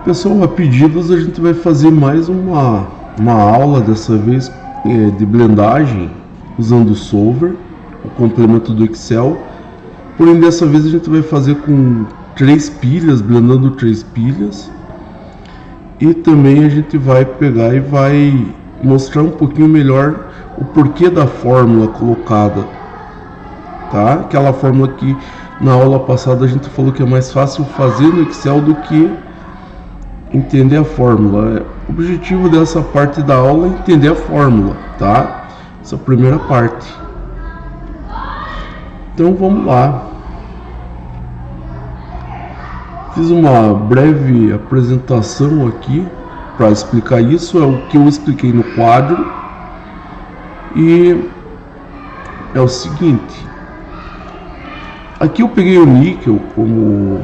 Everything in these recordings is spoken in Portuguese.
Pessoal, a pedidos a gente vai fazer mais uma aula, dessa vez de blendagem usando o Solver, o complemento do Excel. Porém, dessa vez a gente vai fazer com 3 pilhas, blendando 3 pilhas. E também a gente vai pegar e vai mostrar um pouquinho melhor o porquê da fórmula colocada, tá? Aquela fórmula que na aula passada a gente falou que é mais fácil fazer no Excel do que entender a fórmula. O objetivo dessa parte da aula é entender a fórmula, tá? Essa primeira parte. Então vamos lá. Fiz uma breve apresentação aqui para explicar isso, é o que eu expliquei no quadro. E é o seguinte, aqui eu peguei o níquel como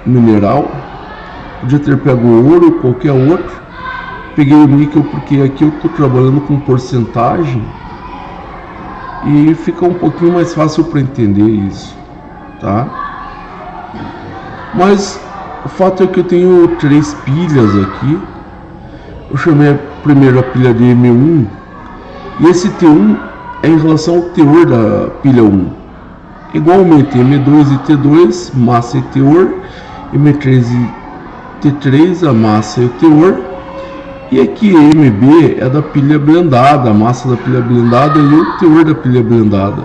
mineral, podia ter pego o ouro ou qualquer outro. Peguei o níquel porque aqui eu estou trabalhando com porcentagem e fica um pouquinho mais fácil para entender isso, tá? Mas o fato é que eu tenho 3 pilhas aqui. Eu chamei primeiro a pilha de M1, e esse T1 é em relação ao teor da pilha 1. Igualmente, M2 e T2, massa e teor, M3 e T3, a massa e o teor. E aqui MB é da pilha blendada, a massa da pilha blendada e o teor da pilha blendada.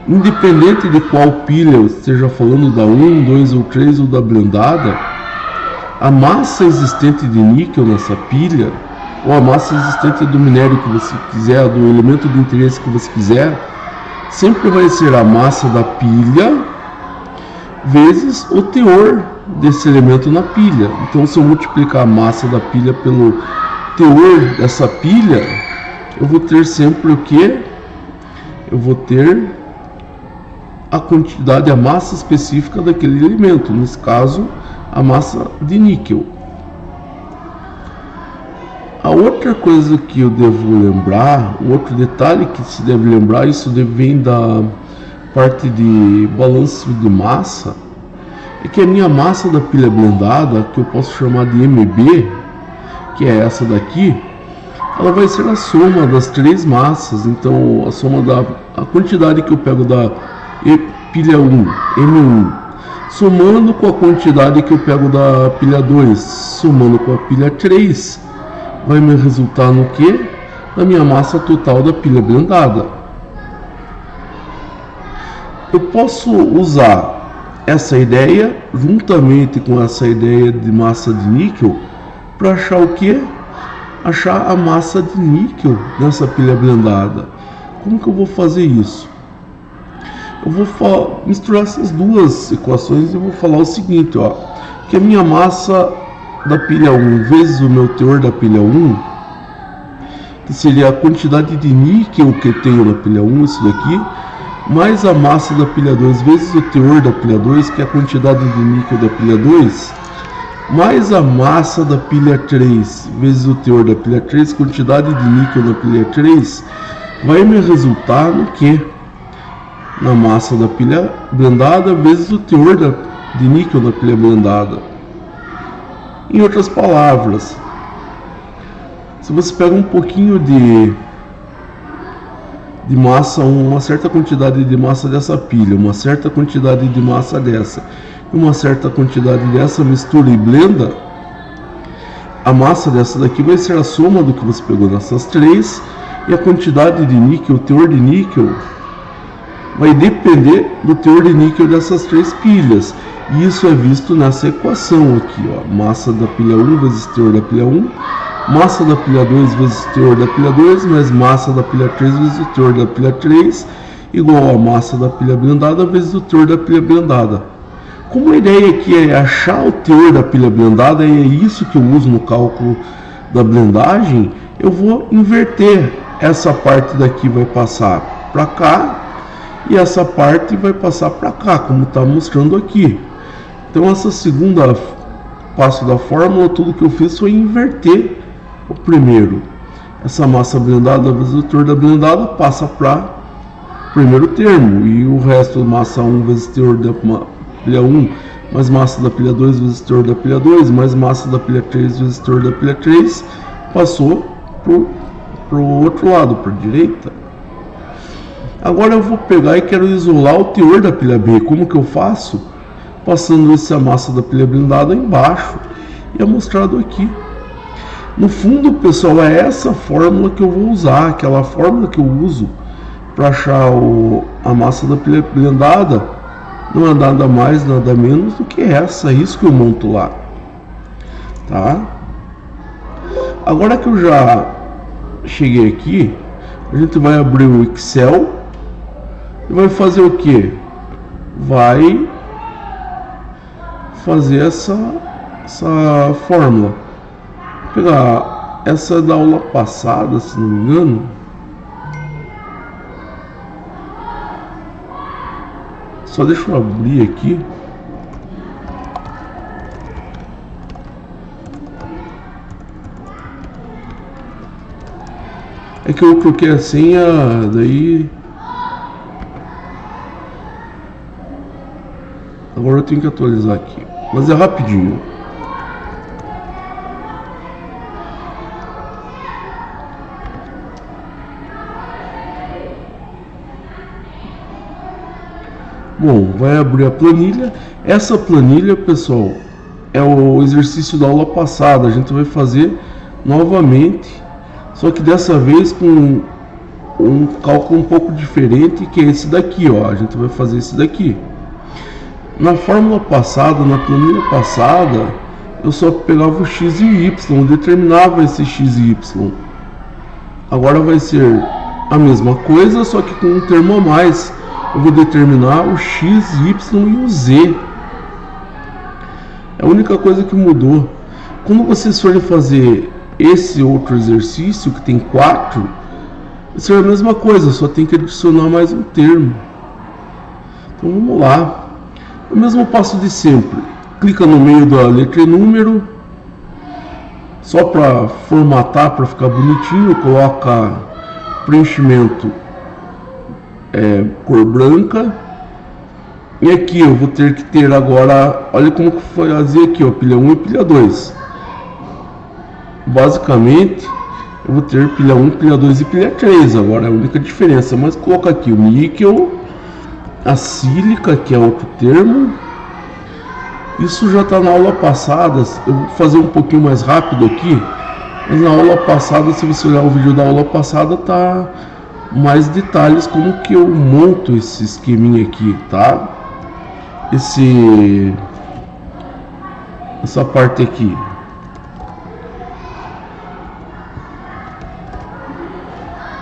Independente de qual pilha eu esteja falando, da 1, 2 ou 3 ou da blendada, a massa existente de níquel nessa pilha, ou a massa existente do minério que você quiser, do elemento de interesse que você quiser, sempre vai ser a massa da pilha vezes o teor desse elemento na pilha. Então, se eu multiplicar a massa da pilha pelo teor dessa pilha, eu vou ter sempre o que? Eu vou ter a quantidade, a massa específica daquele elemento, nesse caso, a massa de níquel. A outra coisa que eu devo lembrar, o outro detalhe que se deve lembrar, isso vem da parte de balanço de massa, é que a minha massa da pilha blendada, que eu posso chamar de MB, que é essa daqui, ela vai ser a soma das 3 massas. Então a soma a quantidade que eu pego da pilha 1, M1, somando com a quantidade que eu pego da pilha 2, somando com a pilha 3, vai me resultar no que? Na minha massa total da pilha blendada. Eu posso usar essa ideia juntamente com essa ideia de massa de níquel para achar o que? Achar a massa de níquel nessa pilha blendada. Como que eu vou fazer isso? Eu vou misturar essas duas equações e vou falar o seguinte, ó, que a minha massa da pilha 1 vezes o meu teor da pilha 1, que seria a quantidade de níquel que eu tenho na pilha 1, isso daqui, mais a massa da pilha 2 vezes o teor da pilha 2, que é a quantidade de níquel da pilha 2, mais a massa da pilha 3 vezes o teor da pilha 3, quantidade de níquel na pilha 3, vai me resultar no que? Na massa da pilha blendada vezes o teor de níquel na pilha blendada. Em outras palavras, se você pega um pouquinho de massa, uma certa quantidade de massa dessa pilha, uma certa quantidade de massa dessa e uma certa quantidade dessa, mistura e blenda, a massa dessa daqui vai ser a soma do que você pegou nessas 3, e a quantidade de níquel, o teor de níquel, vai depender do teor de níquel dessas 3 pilhas. E isso é visto nessa equação aqui, ó, massa da pilha 1 vezes teor da pilha 1, massa da pilha 2 vezes teor da pilha 2, mais massa da pilha 3 vezes o teor da pilha 3, igual a massa da pilha blendada vezes o teor da pilha blendada. Como a ideia aqui é achar o teor da pilha blendada, e é isso que eu uso no cálculo da blendagem, eu vou inverter. Essa parte daqui vai passar para cá, e essa parte vai passar para cá, como está mostrando aqui. Então essa segunda passo da fórmula, tudo que eu fiz foi inverter o primeiro. Essa massa blendada vezes o teor da blendada passa para o primeiro termo, e o resto, massa 1 vezes teor da pilha 1 mais massa da pilha 2 vezes teor da pilha 2, mais massa da pilha 3 vezes teor da pilha 3, passou pro outro lado, para a direita. Agora eu vou pegar e quero isolar o teor da pilha B. Como que eu faço? Passando essa massa da pilha blindada embaixo, e é mostrado aqui. No fundo, pessoal, é essa fórmula que eu vou usar, aquela fórmula que eu uso para achar a massa da pilha blindada, não é nada mais, nada menos do que essa, isso que eu monto lá, tá? Agora que eu já cheguei aqui, a gente vai abrir o Excel e vai fazer o que? Vai fazer essa fórmula. Vou pegar essa da aula passada, se não me engano. Só deixa eu abrir aqui. É que eu troquei a senha, daí agora eu tenho que atualizar aqui, mas é rapidinho. Bom, vai abrir a planilha. Essa planilha, pessoal, é o exercício da aula passada. A gente vai fazer novamente, só que dessa vez com um cálculo um pouco diferente, que é esse daqui, ó. A gente vai fazer esse daqui. Na fórmula passada, na planilha passada, eu só pegava o x e o y, eu determinava esse x e y. Agora vai ser a mesma coisa, só que com um termo a mais. Eu vou determinar o x, y e o z. É a única coisa que mudou. Quando vocês forem fazer esse outro exercício, que tem 4, isso é a mesma coisa, só tem que adicionar mais um termo. Então vamos lá. O mesmo passo de sempre. Clica no meio da letra e número, só para formatar, para ficar bonitinho, coloca preenchimento cor branca. E aqui eu vou ter que ter agora, olha como que foi fazer aqui, ó, pilha 1 e pilha 2. Basicamente eu vou ter pilha 1, pilha 2 e pilha 3 agora, é a única diferença. Mas coloca aqui o níquel, a sílica, que é outro termo. Isso já está na aula passada. Eu vou fazer um pouquinho mais rápido aqui, mas na aula passada, se você olhar o vídeo da aula passada, tá mais detalhes como que eu monto esse esqueminha aqui, tá? Essa parte aqui.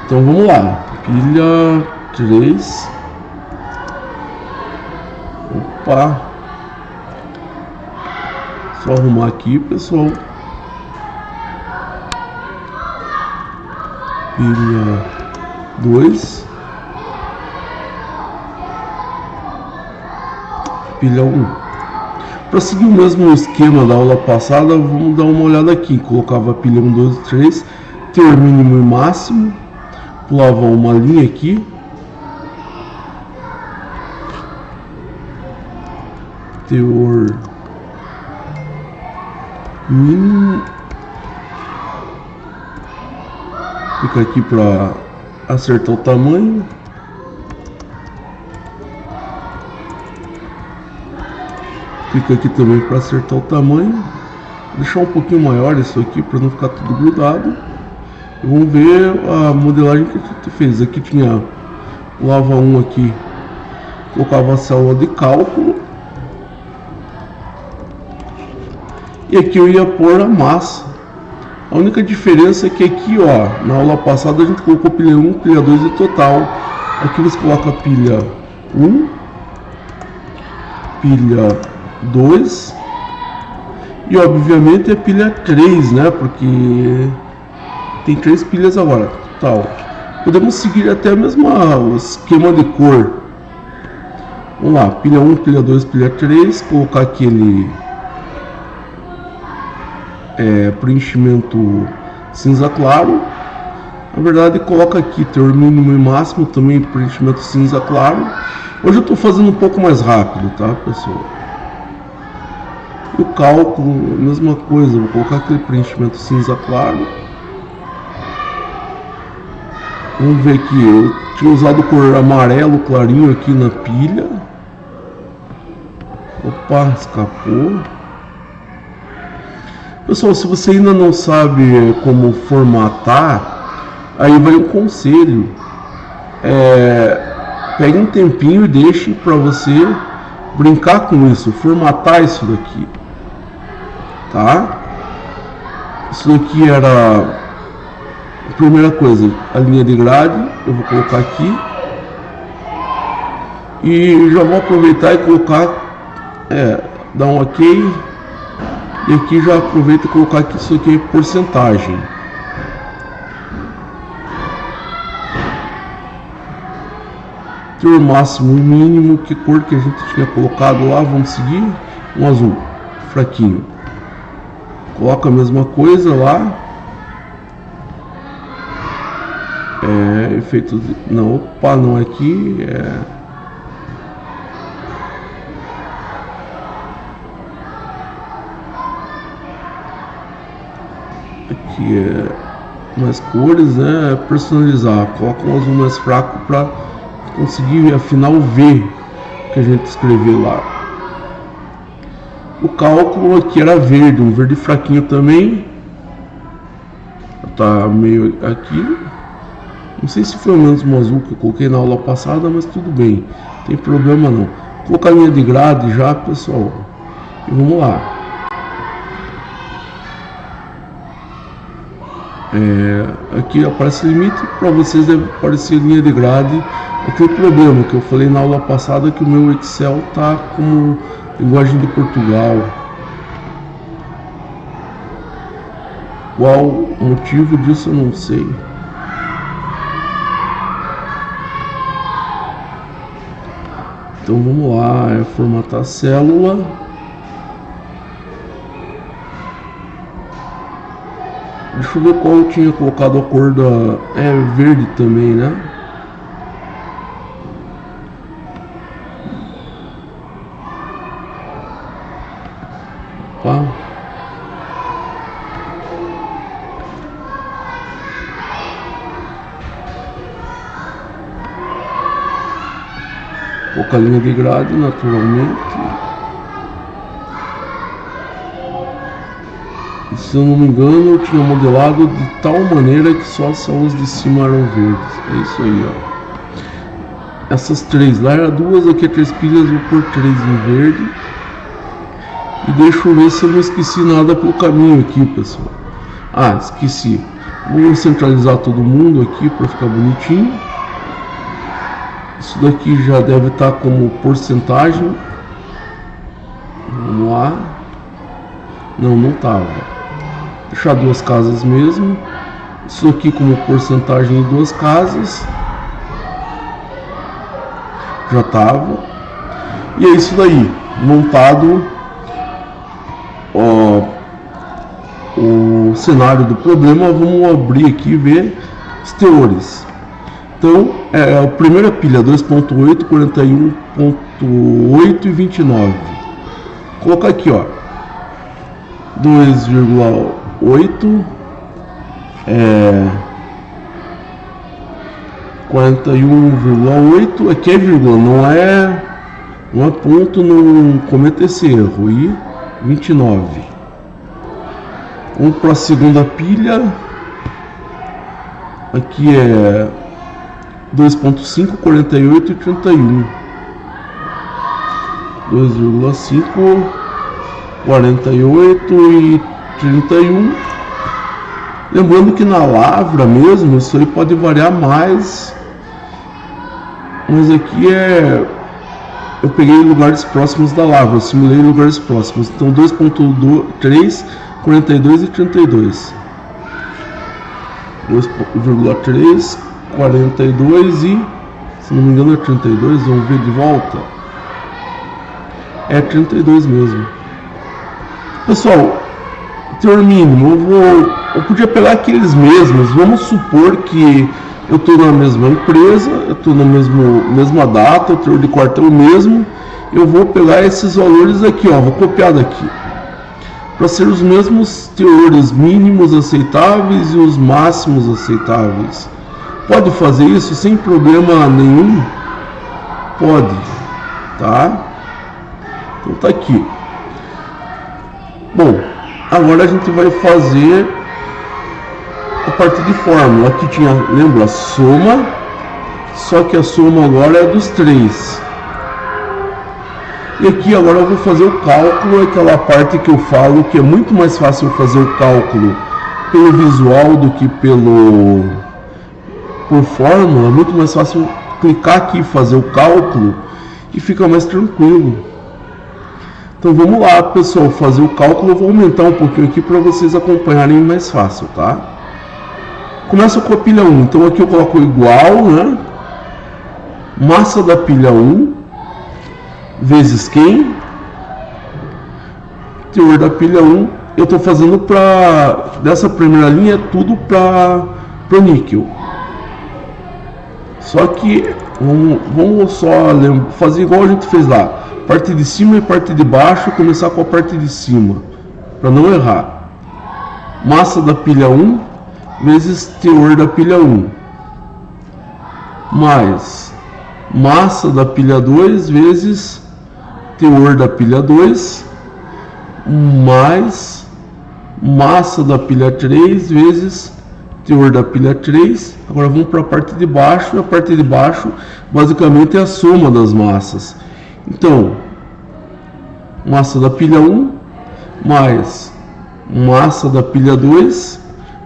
Então vamos lá, pilha 3. Opa, só arrumar aqui, pessoal. Pilha 2, pilha 1. Para seguir o mesmo esquema da aula passada, vamos dar uma olhada aqui. Colocava pilha 1, 2, 3, teor mínimo e máximo, pulava uma linha aqui, teor mínimo, fica aqui para acertar o tamanho. Fica aqui também para acertar o tamanho. Vou deixar um pouquinho maior isso aqui para não ficar tudo grudado. E vamos ver a modelagem que a gente fez. Aqui tinha o lava 1 aqui, colocava a célula de cálculo. E aqui eu ia pôr a massa. A única diferença é que aqui, ó, na aula passada a gente colocou pilha 1, pilha 2 e total. Aqui você coloca pilha 1, pilha 2 e obviamente é pilha 3, né? Porque tem 3 pilhas agora, total. Podemos seguir até mesmo o esquema de cor. Vamos lá, pilha 1, pilha 2, pilha 3, colocar aquele preenchimento cinza claro. Na verdade, coloca aqui teor mínimo e máximo, também preenchimento cinza claro. Hoje eu estou fazendo um pouco mais rápido, tá, pessoal? E o cálculo, mesma coisa, vou colocar aquele preenchimento cinza claro. Vamos ver aqui, eu tinha usado cor amarelo clarinho aqui na pilha. Opa, escapou. Pessoal, se você ainda não sabe como formatar, aí vai um conselho. Pegue um tempinho e deixe para você brincar com isso, formatar isso daqui, tá? Isso daqui era a primeira coisa, a linha de grade, eu vou colocar aqui e já vou aproveitar e colocar, dar um ok, e aqui já aproveito e colocar aqui isso aqui é porcentagem. Teor máximo e mínimo, que cor que a gente tinha colocado lá, vamos seguir, um azul, fraquinho. Coloca a mesma coisa lá. Efeito de... não, opa, não é aqui, aqui mais cores, né? Personalizar, coloca um azul mais fraco para conseguir afinar o V que a gente escreveu lá. O cálculo aqui era verde, um verde fraquinho também, tá meio aqui. Não sei se foi o mesmo azul que eu coloquei na aula passada, mas tudo bem, não tem problema não. Vou colocar a linha de grade já, pessoal, e vamos lá. Aqui aparece limite, para vocês deve aparecer linha de grade. Aquele problema que eu falei na aula passada, que o meu Excel tá com linguagem de Portugal. Qual o motivo disso eu não sei. Então vamos lá, formatar a célula. Deixa eu ver qual eu tinha colocado a cor da... verde também, né? Opa. Colocar a linha de grade naturalmente. E, se eu não me engano, eu tinha modelado de tal maneira que só as células de cima eram verdes. É isso aí, ó. Essas três lá eram duas, aqui é 3 pilhas, vou pôr 3 em verde. E deixa eu ver se eu não esqueci nada pelo caminho aqui, pessoal. Esqueci. Vou centralizar todo mundo aqui para ficar bonitinho. Isso daqui já deve estar como porcentagem. Vamos lá. Não estava. Deixar 2 casas mesmo. Isso aqui como porcentagem de 2 casas. Já estava. E é isso daí. Montado o cenário do problema. Vamos abrir aqui e ver os teores. Então, a primeira pilha 2.8, 41.8 e 29. Vou colocar aqui, ó, 2,8, 41,8, aqui é vírgula, não é ponto, não cometa esse erro, e 29. Vamos para a segunda pilha, aqui é 2.5, 48 e 31. 2,5, 48 e 31. Lembrando que na lavra mesmo, isso aí pode variar mais. Mas aqui eu peguei lugares próximos da lavra, eu simulei lugares próximos. Então 2.3, 42 e 32. 2,3, 42 e, se não me engano, é 32, vamos ver de volta. É 32 mesmo. Pessoal, teor mínimo, eu podia pegar aqueles mesmos. Vamos supor que eu estou na mesma empresa, eu estou na mesma data, o teor de quarto é o mesmo. Eu vou pegar esses valores aqui, ó, vou copiar daqui. para ser os mesmos teores mínimos aceitáveis e os máximos aceitáveis. Pode fazer isso sem problema nenhum? Pode, tá? Então tá aqui. Bom, agora a gente vai fazer a parte de fórmula. Aqui tinha, lembra, a soma, só que a soma agora é dos 3. E aqui agora eu vou fazer o cálculo, aquela parte que eu falo que é muito mais fácil fazer o cálculo pelo visual do que por fórmula. É muito mais fácil clicar aqui e fazer o cálculo e fica mais tranquilo. Então vamos lá, pessoal, fazer o cálculo. Eu vou aumentar um pouquinho aqui para vocês acompanharem mais fácil, tá? Começa com a pilha 1, então aqui eu coloco igual, né? Massa da pilha 1 vezes quem? Teor da pilha 1. Eu estou fazendo dessa primeira linha tudo para o níquel. Só que vamos só fazer igual a gente fez lá. Parte de cima e parte de baixo, começar com a parte de cima, para não errar. Massa da pilha 1 vezes teor da pilha 1, mais massa da pilha 2 vezes teor da pilha 2, mais massa da pilha 3 vezes teor da pilha 3. Agora vamos para a parte de baixo, e a parte de baixo basicamente é a soma das massas. Então, massa da pilha 1 mais massa da pilha 2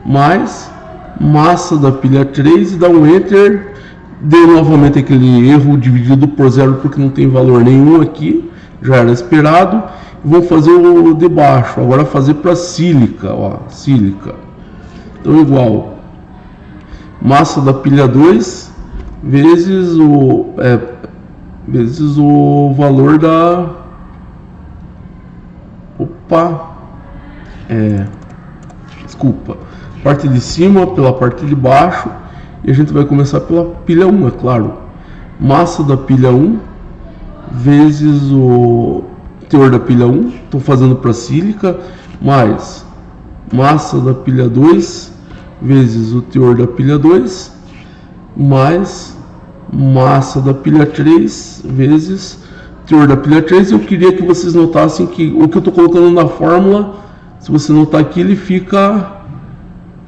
mais massa da pilha 3 e dá um enter. Deu novamente aquele erro dividido por zero porque não tem valor nenhum aqui, já era esperado. Vou fazer o de baixo, agora fazer para sílica, ó, sílica. Então igual massa da pilha 2 vezes o valor da parte de cima pela parte de baixo, e a gente vai começar pela pilha 1, é claro. Massa da pilha 1 vezes o teor da pilha 1, estou fazendo para sílica, mais massa da pilha 2 vezes o teor da pilha 2, mais massa da pilha 3 vezes teor da pilha 3. Eu queria que vocês notassem que o que eu estou colocando na fórmula, se você notar aqui, ele fica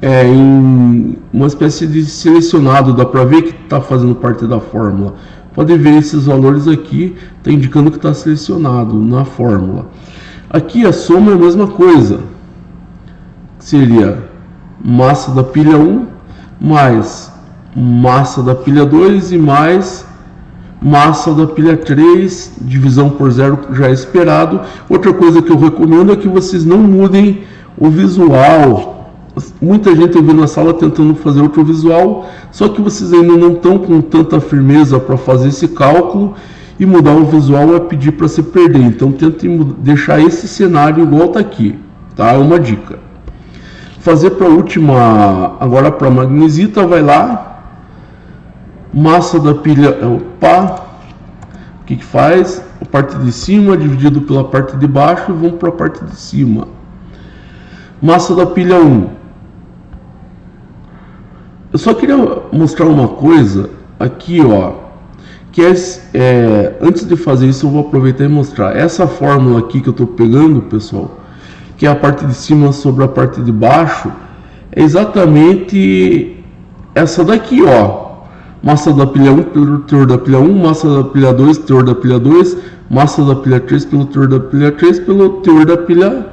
em uma espécie de selecionado, dá para ver que está fazendo parte da fórmula. Pode ver esses valores aqui, está indicando que está selecionado na fórmula. Aqui a soma é a mesma coisa, seria massa da pilha 1 mais massa da pilha 2 e mais massa da pilha 3, divisão por zero já é esperado. Outra coisa que eu recomendo é que vocês não mudem o visual. Muita gente eu vi na sala tentando fazer outro visual, só que vocês ainda não estão com tanta firmeza para fazer esse cálculo, e mudar o visual é pedir para se perder. Então tentem deixar esse cenário igual está aqui, tá? É uma dica. Fazer para a última, agora para a magnesita, vai lá, massa da pilha, o que faz? A parte de cima dividido pela parte de baixo, e vamos para a parte de cima. Massa da pilha 1. Eu só queria mostrar uma coisa aqui, ó, que antes de fazer isso eu vou aproveitar e mostrar essa fórmula aqui que eu estou pegando, pessoal, que é a parte de cima sobre a parte de baixo, é exatamente essa daqui, ó. Massa da pilha 1 pelo teor da pilha 1, massa da pilha 2, teor da pilha 2, massa da pilha 3 pelo teor da pilha 3, pelo teor da pilha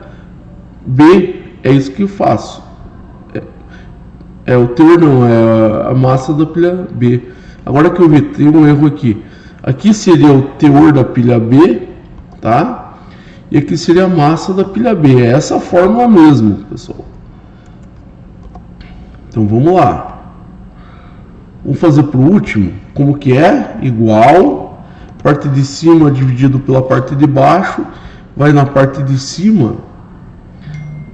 B. É isso que eu faço. O teor não, é a massa da pilha B. Agora que eu vi, tem um erro aqui. Aqui seria o teor da pilha B, tá? E aqui seria a massa da pilha B. É essa fórmula mesmo, pessoal. Então vamos lá. Vamos fazer para o último. Como que é? Igual. Parte de cima dividido pela parte de baixo. Vai na parte de cima.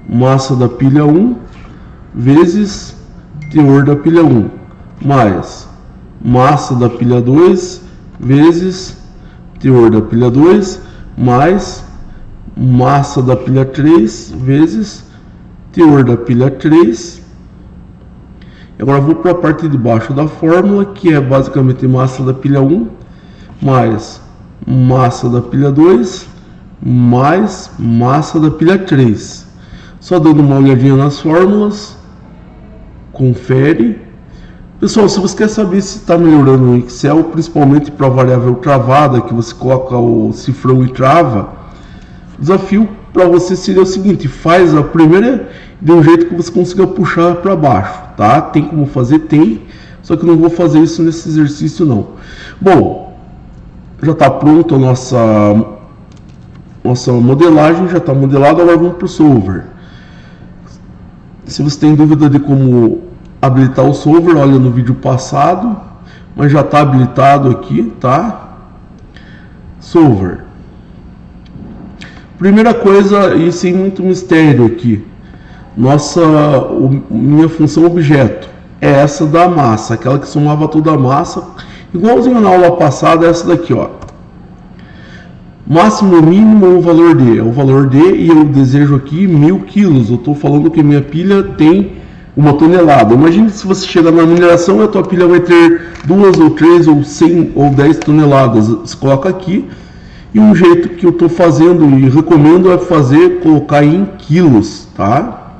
Massa da pilha 1 vezes teor da pilha 1. Mais massa da pilha 2 vezes teor da pilha 2. Mais massa da pilha 3 vezes teor da pilha 3. Agora vou para a parte de baixo da fórmula, que é basicamente massa da pilha 1 mais massa da pilha 2 mais massa da pilha 3. Só dando uma olhadinha nas fórmulas, confere. Pessoal, se você quer saber se está melhorando no Excel, principalmente para a variável travada, que você coloca o cifrão e trava, o desafio para você seria o seguinte: faz a primeira de um jeito que você consiga puxar para baixo, tá? Tem como fazer? Tem, só que eu não vou fazer isso nesse exercício não. Bom, já está pronto a nossa modelagem, já está modelado, agora vamos para o solver. Se você tem dúvida de como habilitar o solver, olha no vídeo passado, mas já está habilitado aqui, tá? Solver. Primeira coisa, e sem muito mistério aqui, minha função objeto é essa da massa, aquela que somava toda a massa, igualzinho na aula passada, essa daqui, ó. Máximo, mínimo, o valor D, é o valor D, e eu desejo aqui 1000 quilos. Eu estou falando que minha pilha tem 1 tonelada. Imagine se você chegar na mineração e a tua pilha vai ter 2 ou 3 ou 100 ou 10 toneladas. Você coloca aqui, e um jeito que eu estou fazendo e recomendo é colocar em quilos, tá?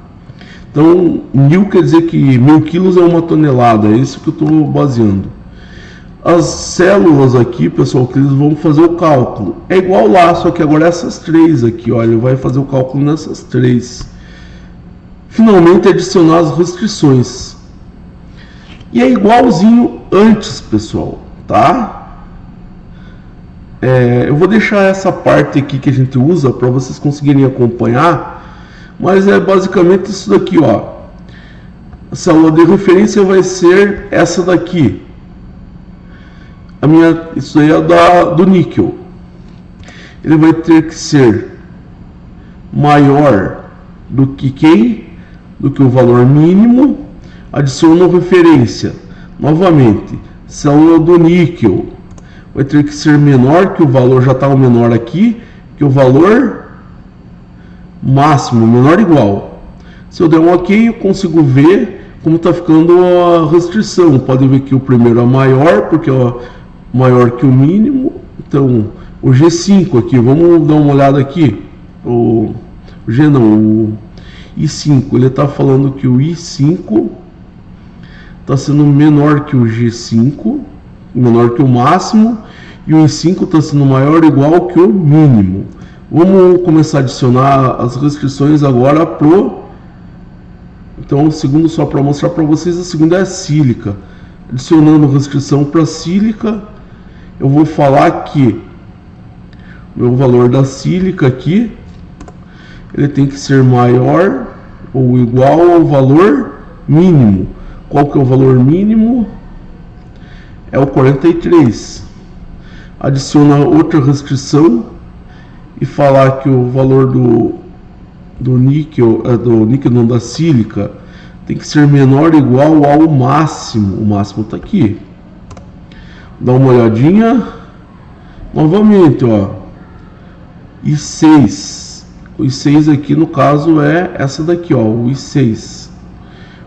Então, 1000 quer dizer que 1000 quilos é 1 tonelada, é isso que eu estou baseando. As células aqui, pessoal, que eles vão fazer o cálculo, é igual lá, só que agora essas 3 aqui, olha, ele vai fazer o cálculo nessas 3. Finalmente, adicionar as restrições. E é igualzinho antes, pessoal, tá? Eu vou deixar essa parte aqui que a gente usa para vocês conseguirem acompanhar, mas é basicamente isso daqui, ó. A célula de referência vai ser essa daqui. Isso aí é do níquel. Ele vai ter que ser maior do que quem? Do que o valor mínimo. Adiciona referência. Novamente, célula do níquel vai ter que ser menor que o valor, já está o menor aqui, que o valor máximo, menor ou igual. Se eu der um OK, eu consigo ver como está ficando a restrição. Pode ver que o primeiro é maior, porque é maior que o mínimo. Então, o G5 aqui, vamos dar uma olhada aqui. O I5, ele está falando que o I5 está sendo menor que o G5, menor que o máximo, e o I5 está sendo maior ou igual que o mínimo. Vamos começar a adicionar as restrições agora então, o segundo, só para mostrar para vocês, a segunda é a sílica. Adicionando restrição para sílica, eu vou falar que o meu valor da sílica aqui, ele tem que ser maior ou igual ao valor mínimo. Qual que é o valor mínimo? É o 43. Adiciona outra restrição e falar que o valor do níquel não, da sílica, tem que ser menor ou igual ao máximo. O máximo está aqui. Dá uma olhadinha. Novamente, ó. I6. O I6 aqui, no caso, é essa daqui, ó. O I6.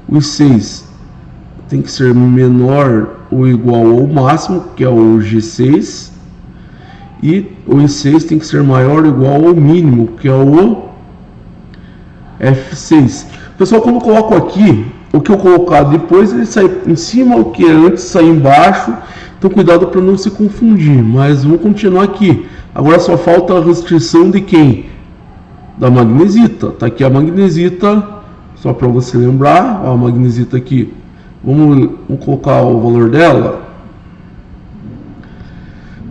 O I6 tem que ser menor ou igual ao máximo, que é o G6. E o I6 tem que ser maior ou igual ao mínimo, que é o F6. Pessoal, quando eu coloco aqui, o que eu colocar depois, ele sai em cima, o que antes sai embaixo. Então, cuidado para não se confundir. Mas vamos continuar aqui. Agora só falta a restrição de quem? Da magnesita. Tá aqui a magnesita, só para você lembrar. Ó, a magnesita aqui. Vamos colocar o valor dela.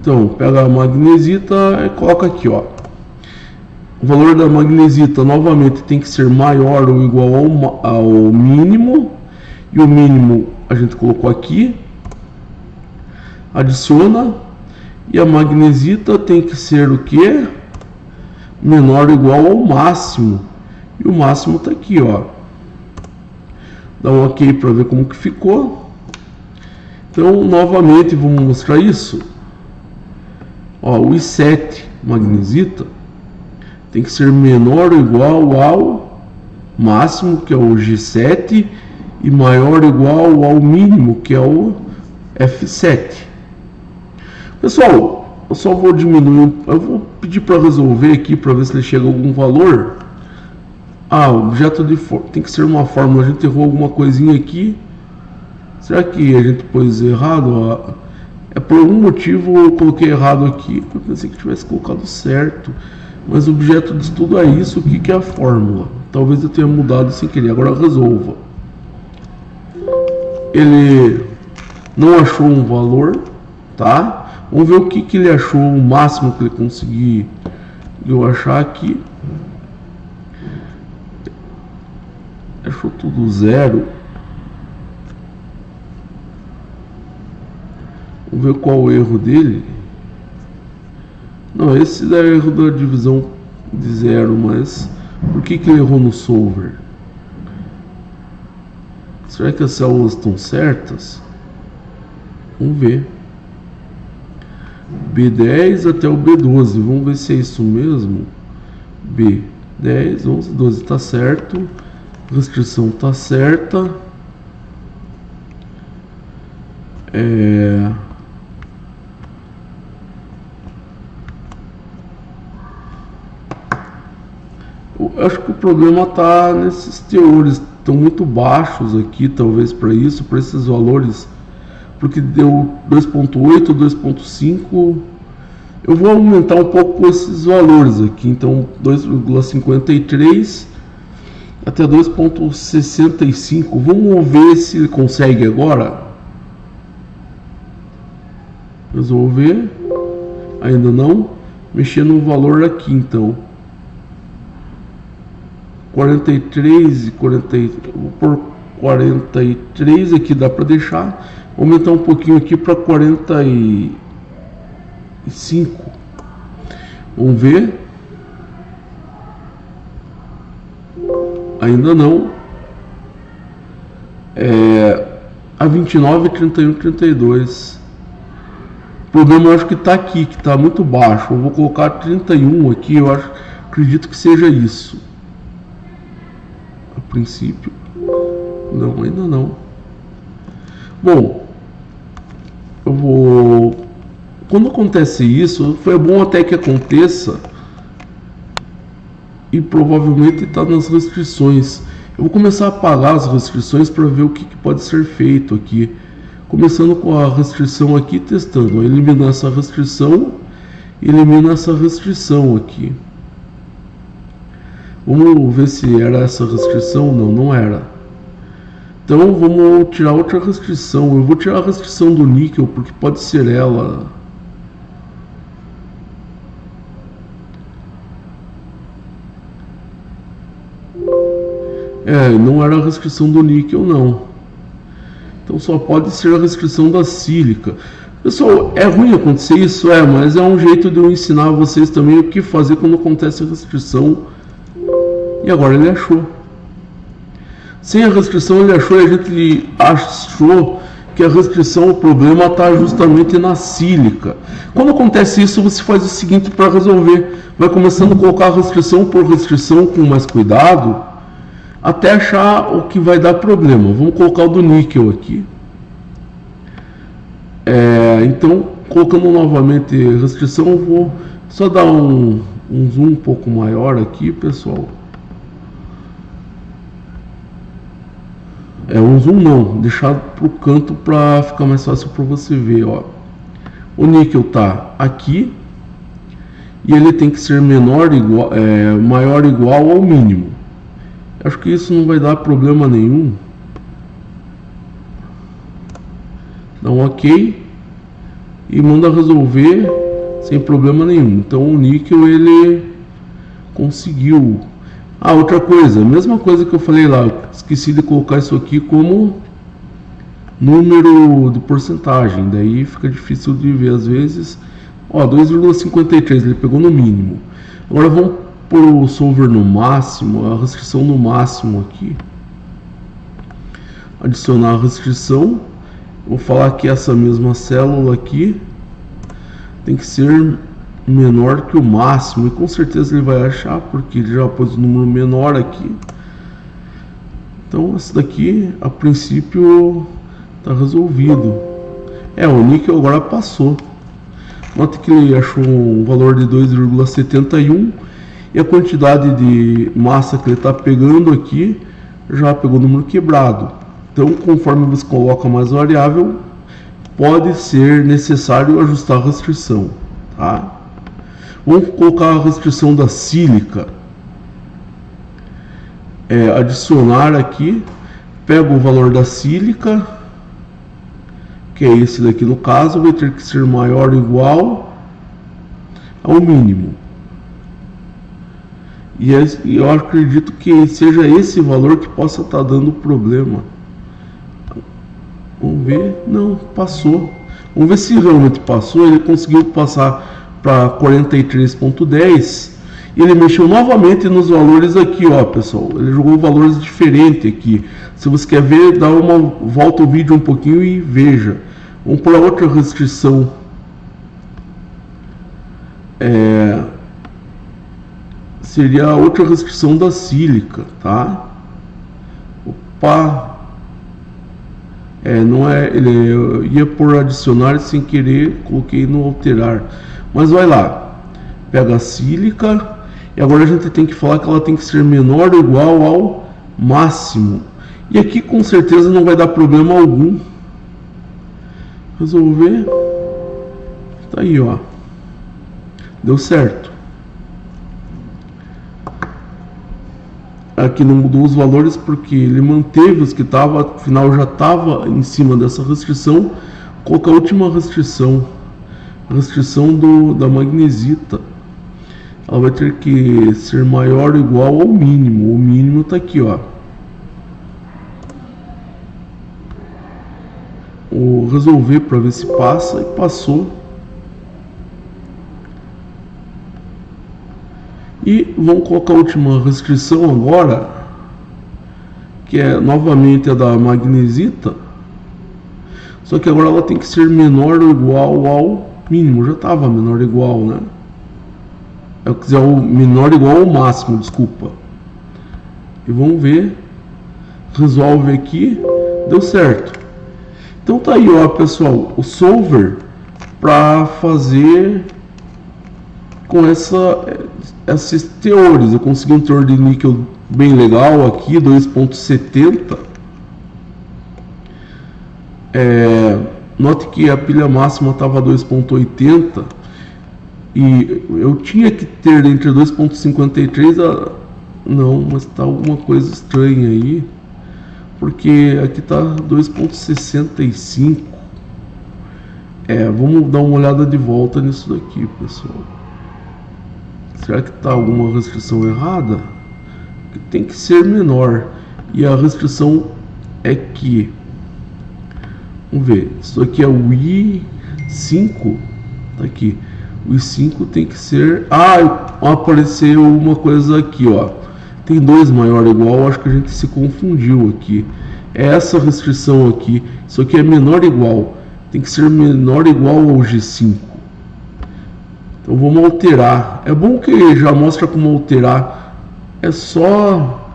Então, pega a magnesita e coloca aqui, ó. O valor da magnesita, novamente, tem que ser maior ou igual ao mínimo. E o mínimo a gente colocou aqui. Adiciona. E a magnesita tem que ser o que? Menor ou igual ao máximo. E o máximo está aqui, ó. Dá um OK para ver como que ficou. Então, novamente, vamos mostrar isso. Ó, o I7 magnesita tem que ser menor ou igual ao máximo, que é o G7, e maior ou igual ao mínimo, que é o F7. Pessoal, eu só vou diminuir, eu vou pedir para resolver aqui para ver se ele chega a algum valor. O objeto de tem que ser uma fórmula, a gente errou alguma coisinha aqui. Será que a gente pôs errado? Por algum motivo eu coloquei errado aqui. Eu pensei que tivesse colocado certo. Mas o objeto de estudo é isso. O que é a fórmula? Talvez eu tenha mudado sem querer. Agora resolva. Ele não achou um valor, tá? Vamos ver o que ele achou, o máximo que ele conseguiu achar aqui. Achou tudo zero. Vamos ver qual o erro dele. Não, esse é erro da divisão de zero, mas por que ele errou no solver? Será que as células estão certas? Vamos ver. B10 até o B12. Vamos ver se é isso mesmo. B10, 11, 12 está certo. Restrição está certa. Eu acho que o problema está nesses teores, estão muito baixos aqui, talvez para isso, para esses valores, porque deu 2.8, 2.5. Eu vou aumentar um pouco esses valores aqui, então 2,53 até 2.65. Vamos ver se ele consegue agora. Resolver. Ainda não. Mexer no valor aqui, então. 43 e 40, vou por 43 aqui, dá para deixar. Vou aumentar um pouquinho aqui para 45. Vamos ver. Ainda não. A 29, 31, 32. O problema eu acho que está aqui, que está muito baixo. Eu vou colocar 31 aqui, acredito que seja isso. A princípio. Não, ainda não. Bom, eu vou... Quando acontece isso, foi bom até que aconteça. E provavelmente está nas restrições. Eu vou começar a apagar as restrições para ver o que pode ser feito aqui. Começando com a restrição aqui, testando. Eliminar essa restrição. Elimina essa restrição aqui. Vamos ver se era essa restrição. Não, não era. Então vamos tirar outra restrição. Eu vou tirar a restrição do níquel, porque pode ser ela. Não era a restrição do níquel, não. Então só pode ser a restrição da sílica. Pessoal, é ruim acontecer isso, mas é um jeito de eu ensinar vocês também o que fazer quando acontece a restrição. E agora ele achou. Sem a restrição ele achou, e a gente achou que a restrição, o problema está justamente na sílica. Quando acontece isso, você faz o seguinte para resolver. Vai começando a colocar restrição por restrição com mais cuidado, até achar o que vai dar problema. Vamos colocar o do níquel aqui. Então, colocando novamente restrição, eu vou só dar um zoom um pouco maior aqui, pessoal. Um zoom não, deixar para o canto para ficar mais fácil para você ver. Ó. O níquel está aqui e ele tem que ser maior ou igual ao mínimo. Acho que isso não vai dar problema nenhum. Dá um OK e manda resolver sem problema nenhum. Então o níquel ele conseguiu. Outra coisa, mesma coisa que eu falei lá, esqueci de colocar isso aqui como número de porcentagem, daí fica difícil de ver às vezes. 2,53, ele pegou no mínimo. Agora vamos por o solver no máximo, a restrição no máximo aqui. Adicionar a restrição. Vou falar que essa mesma célula aqui tem que ser menor que o máximo, e com certeza ele vai achar, porque ele já pôs o número menor aqui. Então esse daqui a princípio está resolvido. O níquel agora passou. Nota que ele achou um valor de 2,71 e a quantidade de massa que ele está pegando aqui já pegou o número quebrado. Então, conforme você coloca mais variável, pode ser necessário ajustar a restrição, tá? Vamos colocar a restrição da sílica. Adicionar aqui, pego o valor da sílica, que é esse daqui no caso, vai ter que ser maior ou igual ao mínimo. E eu acredito que seja esse valor que possa estar dando problema. Vamos ver. Não, passou. Vamos ver se realmente passou. Ele conseguiu passar para 43.10. E ele mexeu novamente nos valores aqui, ó, pessoal. Ele jogou valores diferentes aqui. Se você quer ver, dá uma volta ao vídeo um pouquinho e veja. Vamos para outra restrição. Seria a outra restrição da sílica, tá? Opa! Não é, ele ia por adicionar e sem querer coloquei no alterar. Mas vai lá, pega a sílica e agora a gente tem que falar que ela tem que ser menor ou igual ao máximo. E aqui com certeza não vai dar problema algum. Resolver. Tá aí, ó. Deu certo. Aqui não mudou os valores porque ele manteve os que estava, afinal já estava em cima dessa restrição. Colocar a última restrição, a restrição da magnesita. Ela vai ter que ser maior ou igual ao mínimo. O mínimo está aqui, ó. Vou resolver para ver se passa, e passou. E vamos colocar a última restrição agora, que é novamente a da magnesita, só que agora ela tem que ser menor ou igual ao mínimo. Já estava menor ou igual, né? Eu quiser o menor ou igual ao máximo, desculpa. E vamos ver, resolve aqui, deu certo. Então tá aí, ó, pessoal, o solver para fazer com esses teores. Eu consegui um teor de níquel bem legal aqui, 2,70. Note que a pilha máxima estava 2,80 e eu tinha que ter entre 2,53 não, mas está alguma coisa estranha aí, porque aqui está 2,65. Vamos dar uma olhada de volta nisso daqui, pessoal. Será que está alguma restrição errada? Tem que ser menor. E a restrição é que... Vamos ver. Isso aqui é o I5. Tá aqui. O I5 tem que ser... apareceu uma coisa aqui, ó. Tem 2 maior ou igual. Acho que a gente se confundiu aqui. É essa restrição aqui. Isso aqui é menor ou igual. Tem que ser menor ou igual ao G5. Então vamos alterar. É bom que já mostra como alterar. É só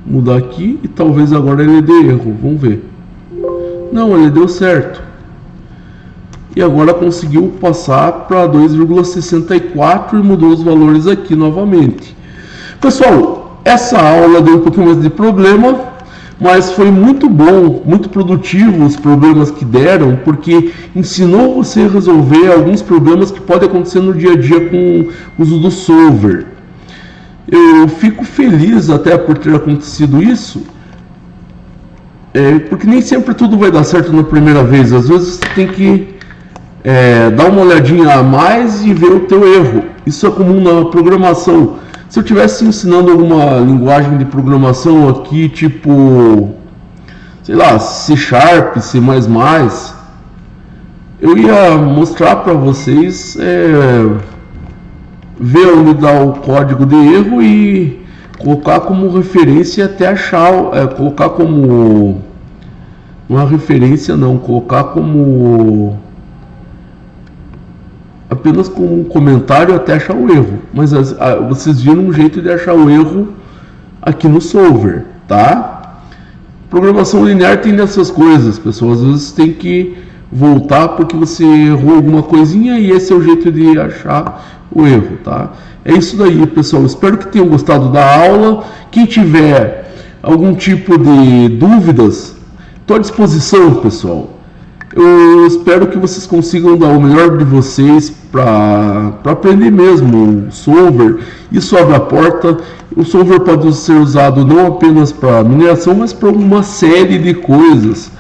mudar aqui e talvez agora ele dê erro. Vamos ver. Não, ele deu certo. E agora conseguiu passar para 2,64 e mudou os valores aqui novamente. Pessoal, essa aula deu um pouquinho mais de problema, mas foi muito bom, muito produtivo os problemas que deram, porque ensinou você a resolver alguns problemas que podem acontecer no dia a dia com o uso do solver. Eu fico feliz até por ter acontecido isso, porque nem sempre tudo vai dar certo na primeira vez. Às vezes você tem que dar uma olhadinha a mais e ver o teu erro. Isso é comum na programação. Se eu estivesse ensinando alguma linguagem de programação aqui, tipo, sei lá, C#, C++, eu ia mostrar para vocês, ver onde dá o código de erro e colocar como referência até achar, colocar como, não é referência não, colocar como apenas com um comentário até achar o erro. Mas vocês viram um jeito de achar o erro aqui no solver, tá? Programação linear tem dessas coisas, pessoal. Às vezes tem que voltar porque você errou alguma coisinha e esse é o jeito de achar o erro, tá? É isso daí, pessoal. Espero que tenham gostado da aula. Quem tiver algum tipo de dúvidas, estou à disposição, pessoal. Eu espero que vocês consigam dar o melhor de vocês para aprender mesmo o solver. Isso abre a porta. O solver pode ser usado não apenas para mineração, mas para uma série de coisas.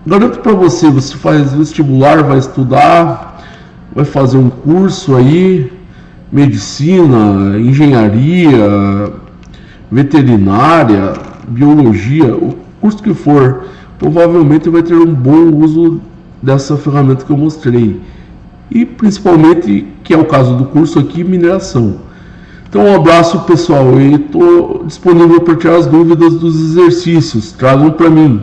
Garanto para você, você faz vestibular, vai estudar, vai fazer um curso aí, medicina, engenharia, veterinária, biologia, o curso que for, provavelmente vai ter um bom uso dessa ferramenta que eu mostrei. E principalmente, que é o caso do curso aqui, mineração. Então um abraço, pessoal, e estou disponível para tirar as dúvidas dos exercícios, tragam para mim.